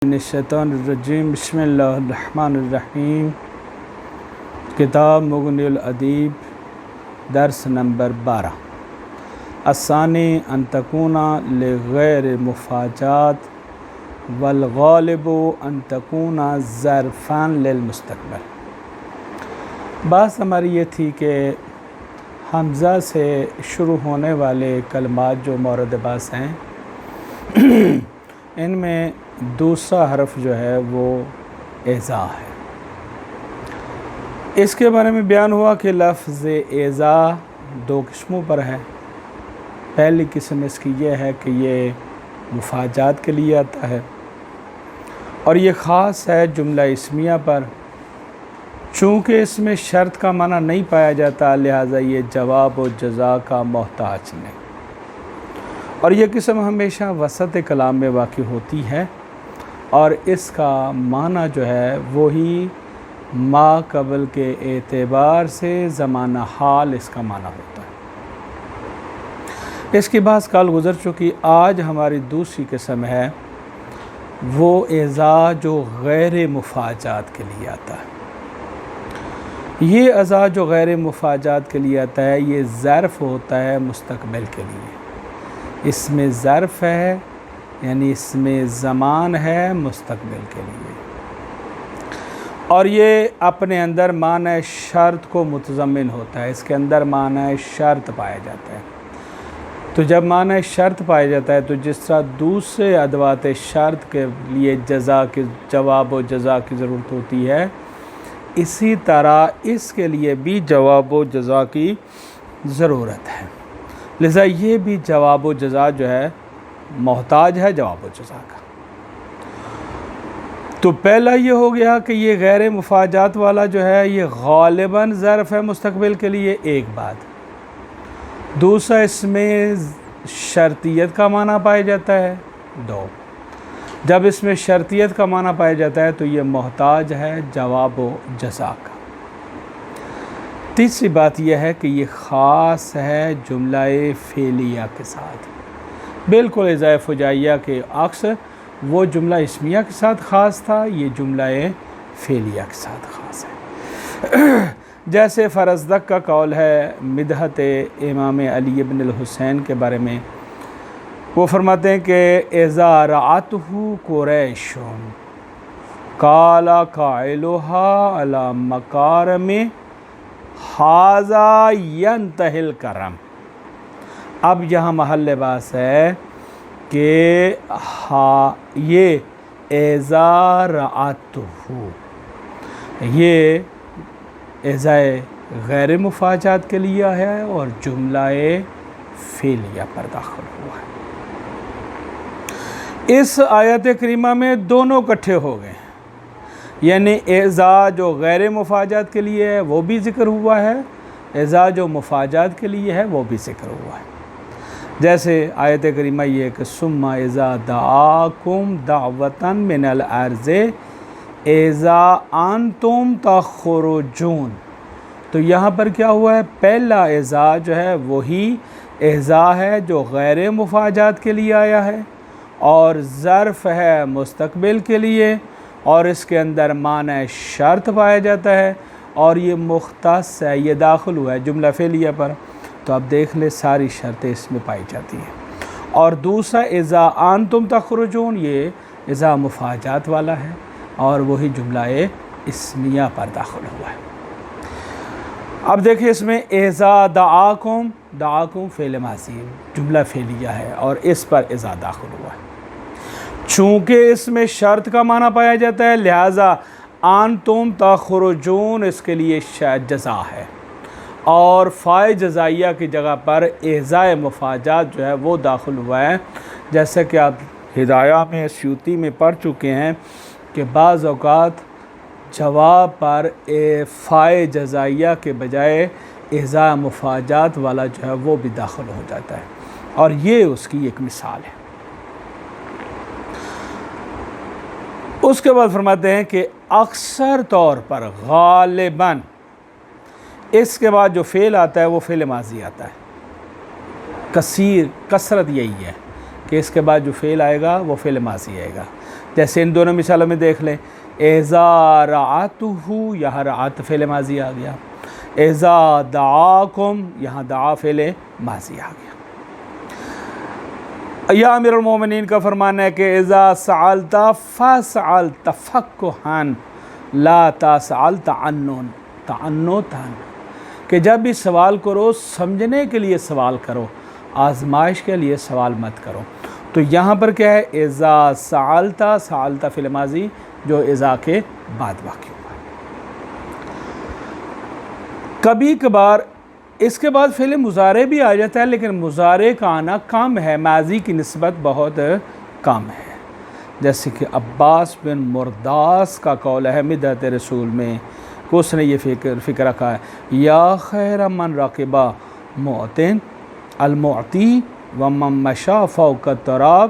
من الشیطان الرجیم بسم اللہ الرحمن الرحیم کتاب مغنی الادیب درس نمبر 12 الثانی ان تکون لغیر مفاجات والغالب ان تکون ظرفا للمستقبل۔ بات ہماری یہ تھی کہ حمزہ سے شروع ہونے والے کلمات جو مورد بحث ہیں ان میں دوسرا حرف جو ہے وہ اذا ہے۔ اس کے بارے میں بیان ہوا کہ لفظ اذا دو قسموں پر ہے۔ پہلی قسم اس کی یہ ہے کہ یہ مفاجات کے لیے آتا ہے اور یہ خاص ہے جملہ اسمیہ پر، چونکہ اس میں شرط کا معنی نہیں پایا جاتا لہٰذا یہ جواب و جزا کا محتاج نہیں، اور یہ قسم ہمیشہ وسط کلام میں واقع ہوتی ہے اور اس کا معنی جو ہے وہی ما قبل کے اعتبار سے زمانہ حال اس کا معنی ہوتا ہے۔ اس کی بات کل گزر چکی۔ آج ہماری دوسری قسم ہے وہ اذا جو غیر مفاجات کے لیے آتا ہے۔ یہ اذا جو غیر مفاجات کے لیے آتا ہے یہ ظرف ہوتا ہے مستقبل کے لیے۔ اس میں ظرف ہے یعنی اس میں زمان ہے مستقبل کے لیے، اور یہ اپنے اندر معنی شرط کو متضمن ہوتا ہے۔ اس کے اندر معنی شرط پایا جاتا ہے۔ تو جب معنی شرط پایا جاتا ہے تو جس طرح دوسرے ادوات شرط کے لیے جزا کے جواب و جزا کی ضرورت ہوتی ہے، اسی طرح اس کے لیے بھی جواب و جزا کی ضرورت ہے، لذا یہ بھی جواب و جزا جو ہے محتاج ہے جواب و جزا کا۔ تو پہلا یہ ہو گیا کہ یہ غیر مفاجات والا جو ہے یہ غالباً ظرف ہے مستقبل کے لیے، ایک بات۔ دوسرا اس میں شرطیت کا معنی پایا جاتا ہے، دو۔ جب اس میں شرطیت کا معنی پایا جاتا ہے تو یہ محتاج ہے جواب و جزا کا۔ تیسری بات یہ ہے کہ یہ خاص ہے جملہ فعلیہ کے ساتھ، بالکل اذا فجائیہ کے عکس وہ جملہ اسمیہ کے ساتھ خاص تھا، یہ جملہ فعلیہ کے ساتھ خاص ہے۔ جیسے فرزدق کا قول ہے مدحت امام علی بن الحسین کے بارے میں، وہ فرماتے ہیں کہ اذا رعتہ قریش قال قائلها علی مکارم ھذا ینتہی الکرم۔ اب یہاں محل بحث ہے کہ یہ اذا رعتہ یہ اذا غیر مفاجات کے لیے ہے اور جملہ فعلیہ پر داخل ہوا ہے۔ اس آیت کریمہ میں دونوں اکٹھے ہو گئے، یعنی اذا جو غیر مفاجات کے لیے ہے وہ بھی ذکر ہوا ہے، اذا جو مفاجات کے لیے ہے وہ بھی ذکر ہوا ہے۔ جیسے آیت کریمہ یہ ہے کہ ثم اذا دعاکم دعوتا من الارض اذا انتم تخرجون۔ تو یہاں پر کیا ہوا ہے، پہلا اذا جو ہے وہی اذا ہے جو غیر مفاجات کے لیے آیا ہے اور ظرف ہے مستقبل کے لیے، اور اس کے اندر معنی شرط پایا جاتا ہے اور یہ مختص ہے، یہ داخل ہوا ہے جملہ فعلیہ پر۔ تو اب دیکھ لیں ساری شرطیں اس میں پائی جاتی ہیں۔ اور دوسرا اذا انتم تخرجون یہ اذا مفاجات والا ہے اور وہی جملہ اسمیہ پر داخل ہوا ہے۔ اب دیکھیں اس میں اذا دعاکم، دعاکم فعل ماضی جملہ فعلیہ ہے اور اس پر اذا داخل ہوا ہے۔ چونکہ اس میں شرط کا معنی پایا جاتا ہے لہٰذا انتم تخرجون اس کے لیے جزا ہے، اور فائے جزائیہ کی جگہ پر اذا مفاجات جو ہے وہ داخل ہوا ہے۔ جیسا کہ آپ ہدایہ میں سیوطی میں پڑھ چکے ہیں کہ بعض اوقات جواب پر فائے جزائیہ کے بجائے اذا مفاجات والا جو ہے وہ بھی داخل ہو جاتا ہے، اور یہ اس کی ایک مثال ہے۔ اس کے بعد فرماتے ہیں کہ اکثر طور پر غالباً اس کے بعد جو فعل آتا ہے وہ فعل ماضی آتا ہے۔ کثرت یہی ہے کہ اس کے بعد جو فعل آئے گا وہ فعل ماضی آئے گا۔ جیسے ان دونوں مثالوں میں دیکھ لیں، اذا رعاتہ، یہاں رعات فعل ماضی آ گیا، اذا دعاکم، یہاں دعا فعل ماضی آ گیا۔ یا امیر المومنین کا فرمانا ہے کہ اذا سألت فاسأل تفقہا لا تسأل تعنتا، کہ جب بھی سوال کرو سمجھنے کے لیے سوال کرو، آزمائش کے لیے سوال مت کرو۔ تو یہاں پر کیا ہے، اذا سألت، سألت فعل ماضی جو اذا کے بعد واقع ہوا ہے۔ کبھی کبھار اس کے بعد فعل مضارع بھی آ جاتا ہے، لیکن مضارع کا آنا کم ہے، ماضی کی نسبت بہت کم ہے۔ جیسے کہ عباس بن مرداس کا قول ہے مدحت رسول میں کہ اس نے یہ فکر رکھا ہے، یا خیر من راقبہ معتن المعتی ومن مشا فوق التراب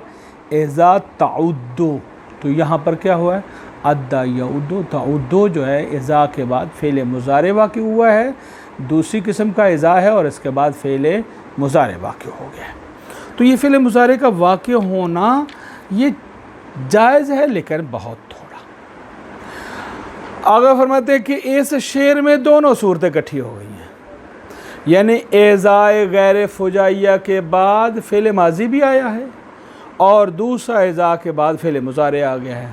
اذا تعدو۔ تو یہاں پر کیا ہوا ہے، ادا یعدو، تعدو جو ہے اذا کے بعد فعل مضارع واقع ہوا ہے، دوسری قسم کا اذا ہے، اور اس کے بعد فعل مضارع واقع ہو گیا ہے۔ تو یہ فعل مضارع کا واقع ہونا یہ جائز ہے، لیکن بہت تھوڑا۔ آگے فرماتے ہیں کہ اس شعر میں دونوں صورتیں اکٹھی ہو گئی ہیں، یعنی اذا غیر فجائیہ کے بعد فعل ماضی بھی آیا ہے، اور دوسرا اذا کے بعد فعل مضارع آ گیا ہے،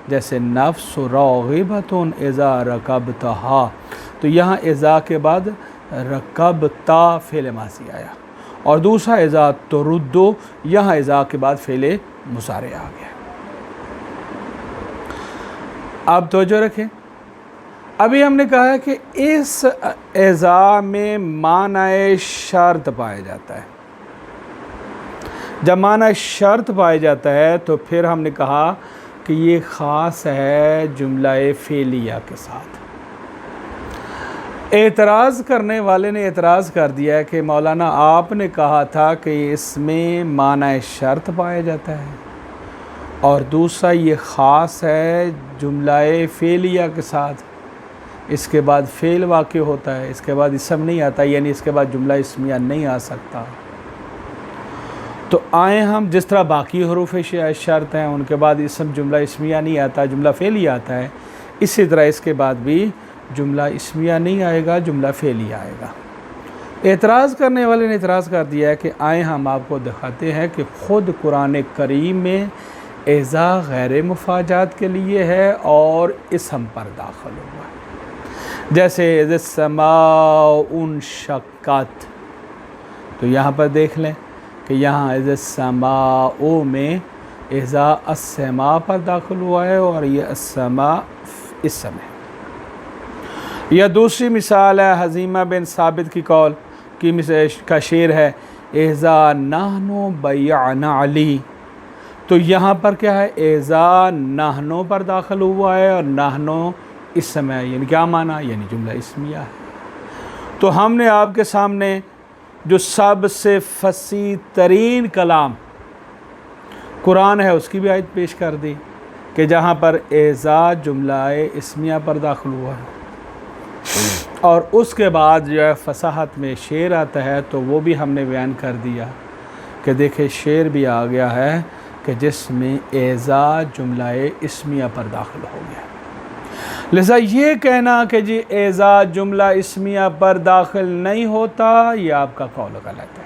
جیسے نفس راغبۃ اذا رکبتہا، تو یہاں اذا کے بعد رکبتا فعل ماضی آیا، اور دوسرا اذا تردو، یہاں اذا کے بعد فعل مضارع آ گیا۔ اب توجہ رکھیں، ابھی ہم نے کہا ہے کہ اس اذا میں معنی شرط پایا جاتا ہے۔ جب معنی شرط پایا جاتا ہے تو پھر ہم نے کہا کہ یہ خاص ہے جملہ فعلیہ کے ساتھ۔ اعتراض کرنے والے نے اعتراض کر دیا ہے کہ مولانا آپ نے کہا تھا کہ اس میں معنی شرط پایا جاتا ہے، اور دوسرا یہ خاص ہے جملہ فعلیہ کے ساتھ، اس کے بعد فعل واقع ہوتا ہے، اس کے بعد اسم نہیں آتا، یعنی اس کے بعد جملہ اسمیہ نہیں آ سکتا۔ تو آئیں ہم جس طرح باقی حروف شرط ہیں ان کے بعد اسم جملہ اسمیہ نہیں آتا، جملہ فعلیہ آتا ہے، اسی طرح اس کے بعد بھی جملہ اسمیہ نہیں آئے گا، جملہ فعلیہ آئے گا۔ اعتراض کرنے والے نے اعتراض کر دیا ہے کہ آئیں ہم آپ کو دکھاتے ہیں کہ خود قرآن کریم میں اذا غیر مفاجات کے لیے ہے اور اسم پر داخل ہوا ہے۔ جیسے اذا السماء انشقت، تو یہاں پر دیکھ لیں کہ یہاں اذا السماء میں اذا السماء پر داخل ہوا ہے، اور یہ السماء اسم ہے۔ یا دوسری مثال ہے حزیمہ بن ثابت کی قول کا شعر ہے، اذا نحن بیعنا علی، تو یہاں پر کیا ہے، اذا نحن پر داخل ہوا ہے، اور نحن اسم ہے، یعنی کیا معنی، یعنی جملہ اسمیہ ہے۔ تو ہم نے آپ کے سامنے جو سب سے فصیح ترین کلام قرآن ہے اس کی بھی آیت پیش کر دی کہ جہاں پر اذا جملہ اسمیہ پر داخل ہوا ہے، اور اس کے بعد جو ہے فصاحت میں شعر آتا ہے، تو وہ بھی ہم نے بیان کر دیا کہ دیکھیں شعر بھی آ گیا ہے کہ جس میں اذا جملہ اسمیہ پر داخل ہو گیا۔ لہذا یہ کہنا کہ جی اذا جملہ اسمیہ پر داخل نہیں ہوتا، یہ آپ کا قول غلط ہے۔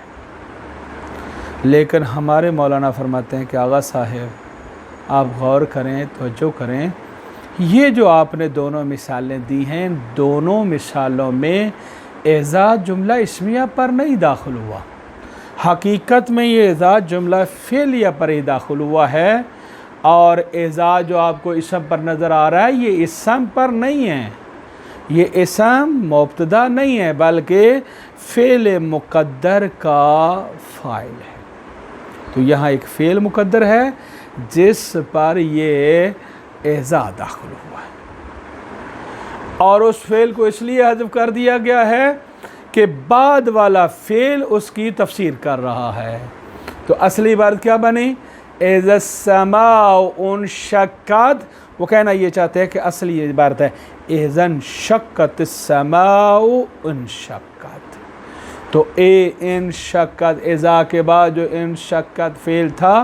لیکن ہمارے مولانا فرماتے ہیں کہ آغا صاحب آپ غور کریں، توجہ کریں، یہ جو آپ نے دونوں مثالیں دی ہیں، دونوں مثالوں میں اذا جملہ اسمیہ پر نہیں داخل ہوا، حقیقت میں یہ اذا جملہ فعلیہ پر ہی داخل ہوا ہے، اور اذا جو آپ کو اسم پر نظر آ رہا ہے یہ اسم پر نہیں ہے، یہ اسم مبتدا نہیں ہے، بلکہ فعل مقدر کا فاعل ہے۔ تو یہاں ایک فعل مقدر ہے جس پر یہ اذا داخل ہوا ہے، اور اس فعل کو اس لیے حذف کر دیا گیا ہے کہ بعد والا فعل اس کی تفسیر کر رہا ہے۔ تو اصلی عبارت کیا بنی، اذا السماء انشقت، وہ کہنا یہ چاہتے ہیں کہ اصلی عبارت ہے اذا انشقت السماء انشقت۔ تو انشقت، اذا کے بعد جو انشقت فعل تھا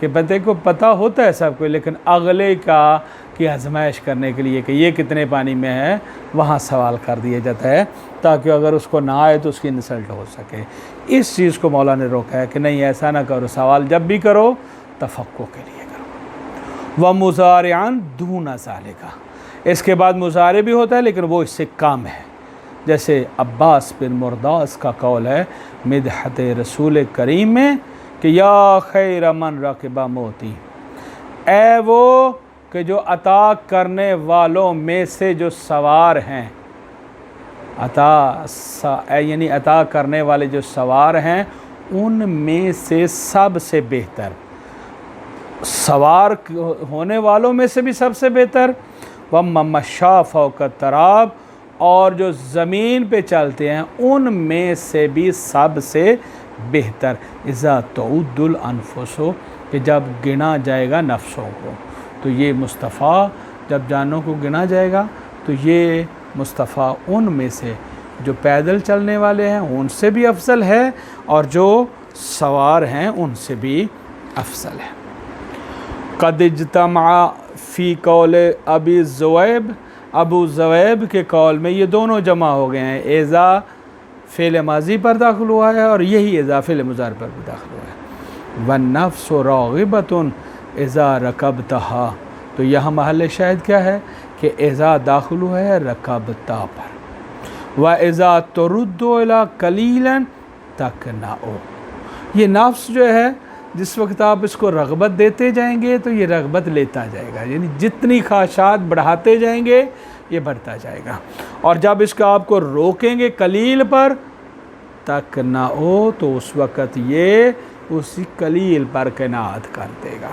کہ بندے کو پتہ ہوتا ہے سب کچھ، لیکن اگلے کی آزمائش کرنے کے لیے کہ یہ کتنے پانی میں ہے وہاں سوال کر دیا جاتا ہے، تاکہ اگر اس کو نہ آئے تو اس کی انسلٹ ہو سکے۔ اس چیز کو مولا نے روکا ہے کہ نہیں ایسا نہ کرو، سوال جب بھی کرو تفقع کے لیے کرو۔ وَمُزَارِعًا دُونَ ذَلِكَ، اس کے بعد مضارع بھی ہوتا ہے لیکن وہ اس سے کم ہے، جیسے عباس بن مرداس کا قول ہے مدحت رسول کریم میں کہ یا خیر من رکب موتی، اے وہ کہ جو عطا کرنے والوں میں سے جو سوار ہیں، یعنی عطا کرنے والے جو سوار ہیں ان میں سے سب سے بہتر، سوار ہونے والوں میں سے بھی سب سے بہتر، وَمَّن مَشَّىٰ فَوْقَ التَّرَابِ، اور جو زمین پہ چلتے ہیں ان میں سے بھی سب سے بہتر، اِذَا تُعُدُّ الْأَنفُسُ، کہ جب گنا جائے گا نفسوں کو، تو یہ مصطفیٰ جب جانوں کو گنا جائے گا تو یہ مصطفیٰ ان میں سے جو پیدل چلنے والے ہیں ان سے بھی افضل ہے، اور جو سوار ہیں ان سے بھی افضل ہے۔ قد اجتمع فی قول ابی ذؤیب، ابو ذؤیب کے قول میں یہ دونوں جمع ہو گئے ہیں، اذا فعل ماضی پر داخل ہوا ہے اور یہی اذا فعل مضارع پر بھی داخل ہوا ہے۔ والنفس راغبۃ اذا رکبتہا، تو یہاں محل شاہد کیا ہے کہ اذا داخل ہوا ہے رکبتا پر، واذا ترد الی قلیلا تقنع، یہ نفس جو ہے جس وقت آپ اس کو رغبت دیتے جائیں گے تو یہ رغبت لیتا جائے گا، یعنی جتنی خواہشات بڑھاتے جائیں گے یہ بڑھتا جائے گا، اور جب اس کا آپ کو روکیں گے قلیل پر تقنع، تو اس وقت یہ اسی قلیل پر قناعت کر دے گا۔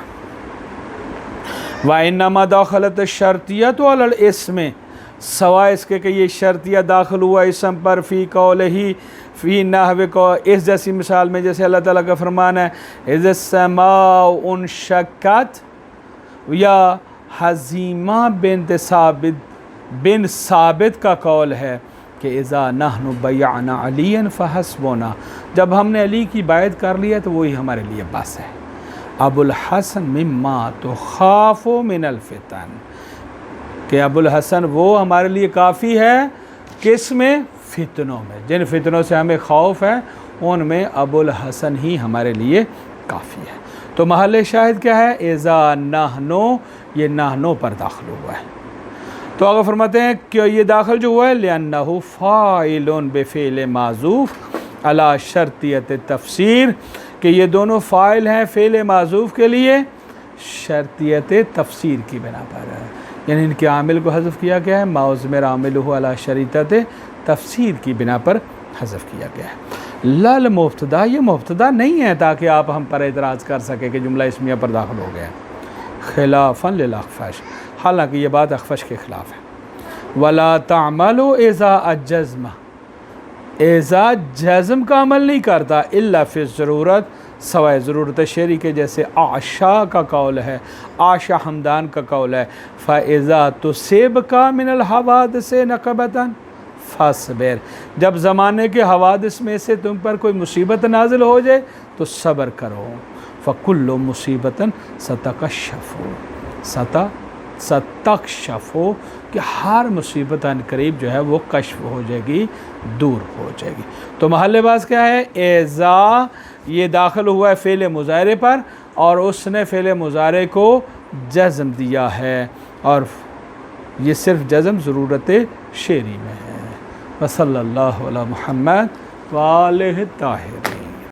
وَإِنَّمَا دَخَلَتِ الشَّرْطِيَّةُ عَلَى الْإِسْمِ، سوائے اس کے کہ یہ شرطیہ داخل ہوا اسم پر، فی قولہ فی نحو کو، اس جیسی مثال میں جیسے اللہ تعالیٰ کا فرمان ہے اذا السماء انشقت، یا حزیمہ بن ثابت کا قول ہے کہ اذا نحن بیعنا علیا فحسبنا، جب ہم نے علی کی بیعت کر لیا تو وہی ہمارے لیے بس ہے۔ ابو الحسن مما تخاف من الفتن، کہ ابو الحسن وہ ہمارے لیے کافی ہے، کس میں؟ فتنوں میں، جن فتنوں سے ہمیں خوف ہے ان میں ابو الحسن ہی ہمارے لیے کافی ہے۔ تو محل شاہد کیا ہے؟ اذا نحنو، یہ نحنو پر داخل ہوا ہے، تو اگر فرماتے ہیں کہ یہ داخل جو ہوا ہے لأنہ فاعل بفعل معذوف علی شرطیت تفسیر، کہ یہ دونوں فاعل ہیں فعل معذوف کے لیے شرطیت تفسیر کی بنا پر ہے، یعنی ان کے عامل کو حذف کیا گیا ہے، ما اضمر عاملہ علی شرطیت تفسیر کی بنا پر حذف کیا گیا ہے۔ لل مبتدا، یہ مبتدا نہیں ہے تاکہ آپ ہم پر اعتراض کر سکیں کہ جملہ اسمیہ پر داخل ہو گیا، خلافا للاخفش، حالانکہ یہ بات اخفش کے خلاف ہے۔ ولا تعملوا اذا الجزم، اذا جزم کا عمل نہیں کرتا الا فی ضرورت، سوائے ضرورت شعری کے، جیسے عاشا کا قول ہے، عاشا حمدان کا قول ہے فاذا تصیبک من الحوادث نقبۃ فاصبر، جب زمانے کے حوادث میں سے تم پر کوئی مصیبت نازل ہو جائے تو صبر کرو، فکل مصیبت ستکشف، کہ ہر مصیبت ان قریب جو ہے وہ کشف ہو جائے گی، دور ہو جائے گی۔ تو محل باز کیا ہے؟ اذا، یہ داخل ہوا ہے فعل مضارع پر، اور اس نے فعل مضارع کو جزم دیا ہے، اور یہ صرف جزم ضرورت شعری میں ہے۔ وصلی اللہ علی محمد وآلہ الطاہرین۔